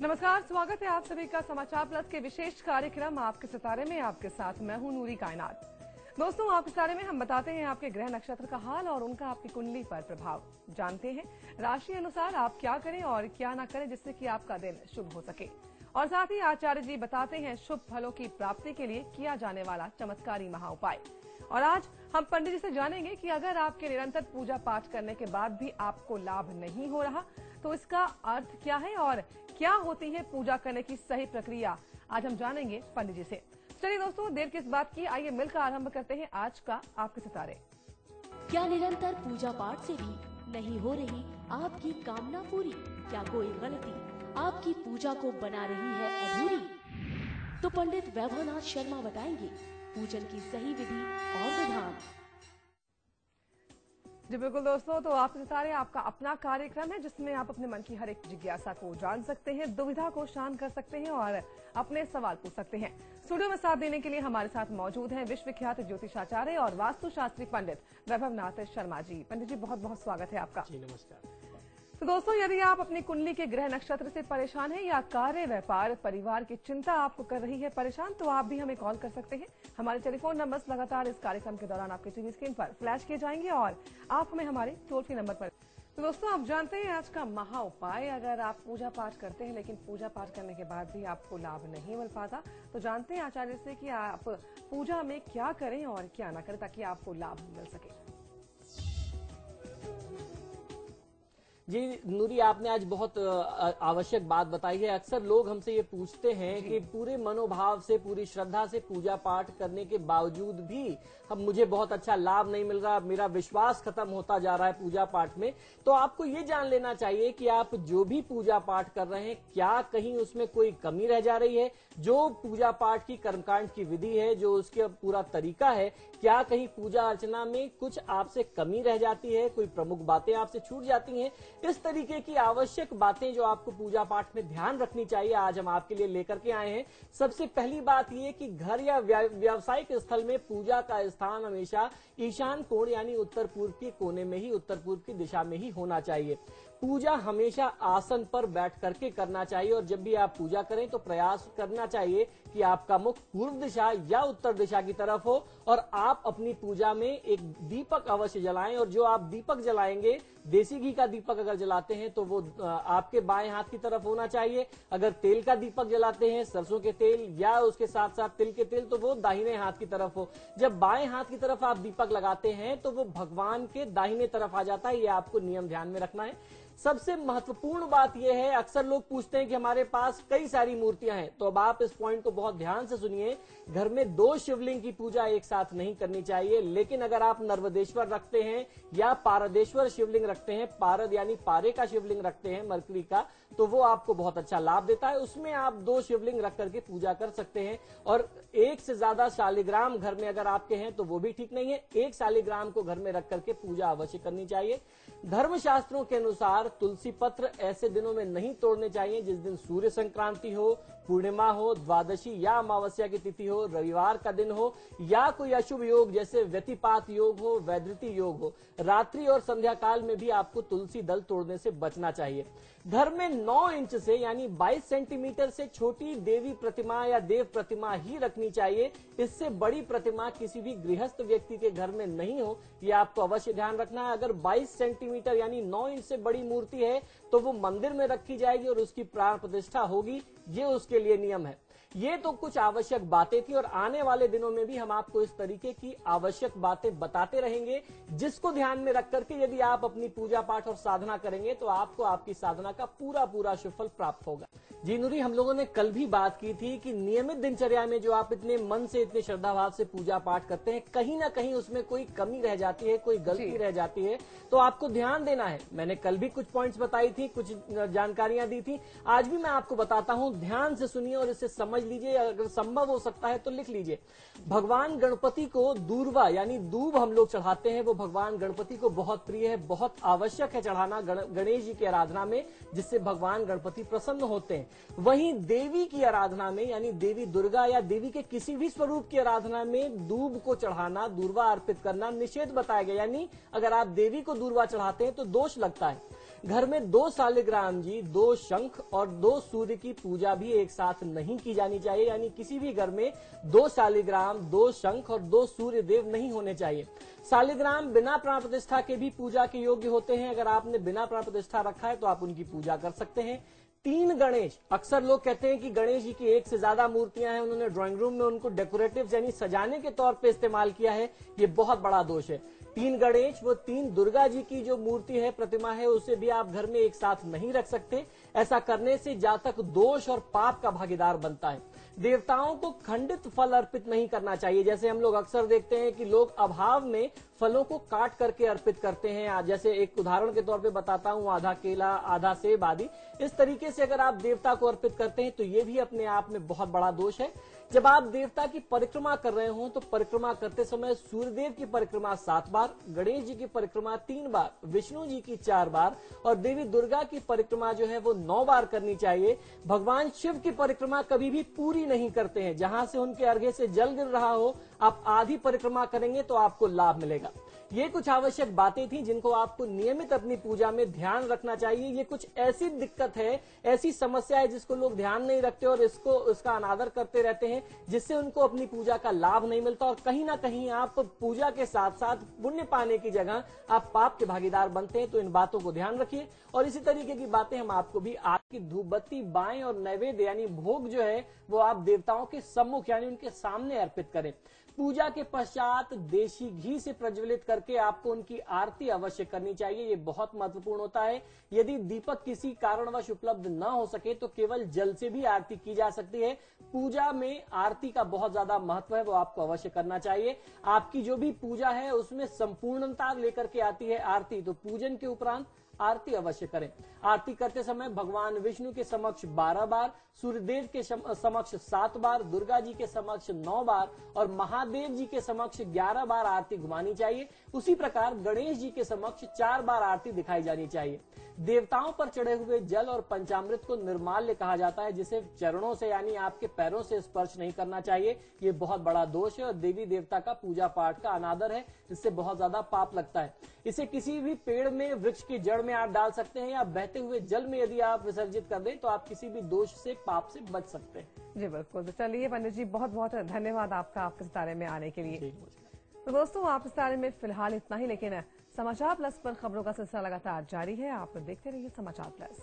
नमस्कार, स्वागत है आप सभी का समाचार प्लस के विशेष कार्यक्रम आपके सितारे में। आपके साथ मैं हूं नूरी कायनात। दोस्तों, आपके सितारे में हम बताते हैं आपके ग्रह नक्षत्र का हाल और उनका आपकी कुंडली पर प्रभाव। जानते हैं राशि अनुसार आप क्या करें और क्या ना करें जिससे कि आपका दिन शुभ हो सके। और साथ ही आचार्य जी बताते हैं शुभ फलों की प्राप्ति के लिए किया जाने वाला चमत्कारी महा उपाय। और आज हम पंडित जी से जानेंगे कि अगर आपके निरंतर पूजा पाठ करने के बाद भी आपको लाभ नहीं हो रहा तो इसका अर्थ क्या है और क्या होती है पूजा करने की सही प्रक्रिया, आज हम जानेंगे पंडित जी से। चलिए दोस्तों, देर किस बात की, आइए मिलकर आरंभ करते हैं आज का आपके सितारे। क्या निरंतर पूजा पाठ से भी नहीं हो रही आपकी कामना पूरी? क्या कोई गलती आपकी पूजा को बना रही है अधूरी? तो पंडित वैभवनाथ शर्मा बताएंगे पूजन की सही विधि और विधान। जी बिल्कुल दोस्तों, तो आपके सितारे आपका अपना कार्यक्रम है जिसमें आप अपने मन की हर एक जिज्ञासा को जान सकते हैं, दुविधा को शांत कर सकते हैं और अपने सवाल पूछ सकते हैं। स्टूडियो में साथ देने के लिए हमारे साथ मौजूद हैं विश्वविख्यात ज्योतिषाचार्य और वास्तुशास्त्री पंडित वैभवनाथ शर्मा जी। पंडित जी, बहुत बहुत स्वागत है आपका। जी नमस्कार। तो दोस्तों, यदि आप अपनी कुंडली के ग्रह नक्षत्र से परेशान हैं या कार्य, व्यापार, परिवार की चिंता आपको कर रही है परेशान, तो आप भी हमें कॉल कर सकते हैं। हमारे टेलीफोन नंबर्स लगातार इस कार्यक्रम के दौरान आपके टीवी स्क्रीन पर फ्लैश किए जाएंगे और आप हमें हमारे टोल फ्री नंबर पर। तो दोस्तों, आप जानते हैं आज का महा उपाय। अगर आप पूजा पाठ करते हैं लेकिन पूजा पाठ करने के बाद भी आपको लाभ नहीं मिल पाता, तो जानते हैं आचार्य से कि आप पूजा में क्या करें और क्या ना करें ताकि आपको लाभ मिल सके। जी नूरी, आपने आज बहुत आवश्यक बात बताई है। अक्सर लोग हमसे ये पूछते हैं कि पूरे मनोभाव से, पूरी श्रद्धा से पूजा पाठ करने के बावजूद भी अब मुझे बहुत अच्छा लाभ नहीं मिल रहा, मेरा विश्वास खत्म होता जा रहा है पूजा पाठ में। तो आपको ये जान लेना चाहिए कि आप जो भी पूजा पाठ कर रहे हैं, क्या कहीं उसमें कोई कमी रह जा रही है? जो पूजा पाठ की कर्मकांड की विधि है, जो उसका पूरा तरीका है, क्या कहीं पूजा अर्चना में कुछ आपसे कमी रह जाती है, कोई प्रमुख बातें आपसे छूट जाती हैं? इस तरीके की आवश्यक बातें जो आपको पूजा पाठ में ध्यान रखनी चाहिए, आज हम आपके लिए लेकर के आए हैं। सबसे पहली बात यह कि घर या व्यावसायिक स्थल में पूजा का स्थान हमेशा ईशान कोण यानी उत्तर पूर्व के कोने में ही, उत्तर पूर्व की दिशा में ही होना चाहिए। पूजा हमेशा आसन पर बैठ करके करना चाहिए और जब भी आप पूजा करें तो प्रयास करना चाहिए कि आपका मुख पूर्व दिशा या उत्तर दिशा की तरफ हो और आप अपनी पूजा में एक दीपक अवश्य जलाएं। और जो आप दीपक जलाएंगे, देसी घी का दीपक अगर जलाते हैं तो वो आपके बाएं हाथ की तरफ होना चाहिए। अगर तेल का दीपक जलाते हैं, सरसों के तेल या उसके साथ साथ तिल के तेल, तो वो दाहिने हाथ की तरफ हो। जब बाएं हाथ की तरफ आप दीपक लगाते हैं तो वो भगवान के दाहिने तरफ आ जाता है। ये आपको नियम ध्यान में रखना है। सबसे महत्वपूर्ण बात यह है, अक्सर लोग पूछते हैं कि हमारे पास कई सारी मूर्तियां हैं, तो अब आप इस पॉइंट को बहुत ध्यान से सुनिए। घर में 2 शिवलिंग की पूजा एक साथ नहीं करनी चाहिए, लेकिन अगर आप नर्मदेश्वर रखते हैं या पारदेश्वर शिवलिंग रखते हैं, पारद यानी पारे का शिवलिंग रखते हैं मरकरी का, तो वो आपको बहुत अच्छा लाभ देता है। उसमें आप 2 शिवलिंग रख करके पूजा कर सकते हैं। और 1 से ज्यादा शालिग्राम घर में अगर आपके हैं तो वो भी ठीक नहीं है। 1 शालिग्राम को घर में रख करके पूजा अवश्य करनी चाहिए। धर्मशास्त्रों के अनुसार तुलसी पत्र ऐसे दिनों में नहीं तोड़ने चाहिए जिस दिन सूर्य संक्रांति हो, पूर्णिमा हो, द्वादशी या अमावस्या की तिथि हो, रविवार का दिन हो या कोई अशुभ योग जैसे व्यतिपात योग हो, वैधृति योग हो। रात्रि और संध्या काल में भी आपको तुलसी दल तोड़ने से बचना चाहिए। घर में 9 इंच से यानी 22 सेंटीमीटर से छोटी देवी प्रतिमा या देव प्रतिमा ही रखनी चाहिए। इससे बड़ी प्रतिमा किसी भी गृहस्थ व्यक्ति के घर में नहीं हो, ये आपको अवश्य ध्यान रखना है। अगर 22 सेंटीमीटर यानी 9 इंच से बड़ी मूर्ति है तो वो मंदिर में रखी जाएगी और उसकी प्राण प्रतिष्ठा होगी, ये उसके लिए नियम है। ये तो कुछ आवश्यक बातें थी और आने वाले दिनों में भी हम आपको इस तरीके की आवश्यक बातें बताते रहेंगे, जिसको ध्यान में रख करके यदि आप अपनी पूजा पाठ और साधना करेंगे तो आपको आपकी साधना का पूरा सुफल प्राप्त होगा। जी नूरी, हम लोगों ने कल भी बात की थी कि नियमित दिनचर्या में जो आप इतने मन से, इतने श्रद्धा भाव से पूजा पाठ करते हैं, कहीं ना कहीं उसमें कोई कमी रह जाती है, कोई गलती रह जाती है, तो आपको ध्यान देना है। मैंने कल भी कुछ पॉइंट्स बताई थी, कुछ जानकारियां दी थी, आज भी मैं आपको बताता हूं। ध्यान से सुनिए और इसे समझ लीजिए, अगर संभव हो सकता है तो लिख लीजिए। भगवान गणपति को दूर्वा यानी दूब हम लोग चढ़ाते हैं, वो भगवान गणपति को बहुत प्रिय है, बहुत आवश्यक है चढ़ाना गणेश जी की आराधना में, जिससे भगवान गणपति प्रसन्न होते हैं। वहीं देवी की आराधना में यानी देवी दुर्गा या देवी के किसी भी स्वरूप की आराधना में दूब को चढ़ाना, दूर्वा अर्पित करना निषेध बताया गया। यानी अगर आप देवी को दूर्वा चढ़ाते हैं तो दोष लगता है। घर में 2 शालिग्राम जी, 2 शंख और 2 सूर्य की पूजा भी एक साथ नहीं की जानी चाहिए। यानी किसी भी घर में 2 शालिग्राम, 2 शंख और 2 सूर्य देव नहीं होने चाहिए। शालिग्राम बिना प्राण प्रतिष्ठा के भी पूजा के योग्य होते हैं। अगर आपने बिना प्राण प्रतिष्ठा रखा है तो आप उनकी पूजा कर सकते हैं। 3 गणेश, अक्सर लोग कहते हैं कि गणेश जी की 1 से ज्यादा मूर्तियां हैं, उन्होंने ड्राइंग रूम में उनको डेकोरेटिव यानी सजाने के तौर पे इस्तेमाल किया है, ये बहुत बड़ा दोष है। 3 गणेश, वो 3 दुर्गा जी की जो मूर्ति है, प्रतिमा है, उसे भी आप घर में एक साथ नहीं रख सकते। ऐसा करने से जातक दोष और पाप का भागीदार बनता है। देवताओं को खंडित फल अर्पित नहीं करना चाहिए। जैसे हम लोग अक्सर देखते हैं कि लोग अभाव में फलों को काट करके अर्पित करते हैं। जैसे एक उदाहरण के तौर पे बताता हूं, आधा केला, आधा सेब आदि। इस तरीके से अगर आप देवता को अर्पित करते हैं तो ये भी अपने आप में बहुत बड़ा दोष है। जब आप देवता की परिक्रमा कर रहे हो तो परिक्रमा करते समय सूर्यदेव की परिक्रमा 7 बार, गणेश जी की परिक्रमा 3 बार, विष्णु जी की 4 बार और देवी दुर्गा की परिक्रमा जो है वो 9 बार करनी चाहिए। भगवान शिव की परिक्रमा कभी भी पूरी नहीं करते हैं। जहां से उनके अर्घ्य से जल गिर रहा हो, आप आधी परिक्रमा करेंगे तो आपको लाभ मिलेगा। ये कुछ आवश्यक बातें थी जिनको आपको नियमित अपनी पूजा में ध्यान रखना चाहिए। ये कुछ ऐसी दिक्कत है, ऐसी समस्या है जिसको लोग ध्यान नहीं रखते और इसका अनादर करते रहते हैं, जिससे उनको अपनी पूजा का लाभ नहीं मिलता और कहीं ना कहीं आप पूजा के साथ साथ पुण्य पाने की जगह आप पाप के भागीदार बनते हैं। तो इन बातों को ध्यान रखिए और इसी तरीके की बातें हम आपको भी आपकी धूप बत्ती बाएं और नैवेद्य यानी भोग जो है वो आप देवताओं के सम्मुख यानी उनके सामने अर्पित करें। पूजा के पश्चात देशी घी से प्रज्वलित करके आपको उनकी आरती अवश्य करनी चाहिए। ये बहुत महत्वपूर्ण होता है। यदि दीपक किसी कारणवश उपलब्ध न हो सके तो केवल जल से भी आरती की जा सकती है। पूजा में आरती का बहुत ज्यादा महत्व है, वो आपको अवश्य करना चाहिए। आपकी जो भी पूजा है उसमें संपूर्णता लेकर के आती है आरती, तो पूजन के उपरांत आरती अवश्य करें। आरती करते समय भगवान विष्णु के समक्ष 12 बार, सूर्यदेव के समक्ष 7 बार, दुर्गा जी के समक्ष 9 बार और महादेव जी के समक्ष 11 बार आरती घुमानी चाहिए। उसी प्रकार गणेश जी के समक्ष 4 बार आरती दिखाई जानी चाहिए। देवताओं पर चढ़े हुए जल और पंचामृत को निर्माल्य कहा जाता है, जिसे चरणों से यानी आपके पैरों से स्पर्श नहीं करना चाहिए। ये बहुत बड़ा दोष है और देवी देवता का पूजा पाठ का अनादर है, इससे बहुत ज्यादा पाप लगता है। इसे किसी भी पेड़ में, वृक्ष की जड़ में आप डाल सकते हैं या बहते हुए जल में यदि आप विसर्जित कर दें तो आप किसी भी दोष से, पाप से बच सकते हैं। जी बिल्कुल। तो चलिए पंडित जी, बहुत बहुत धन्यवाद आपका आपके सितारे में आने के लिए। तो दोस्तों, आप सितारे में फिलहाल इतना ही, लेकिन समाचार प्लस पर खबरों का सिलसिला लगातार जारी है। आप देखते रहिए समाचार प्लस।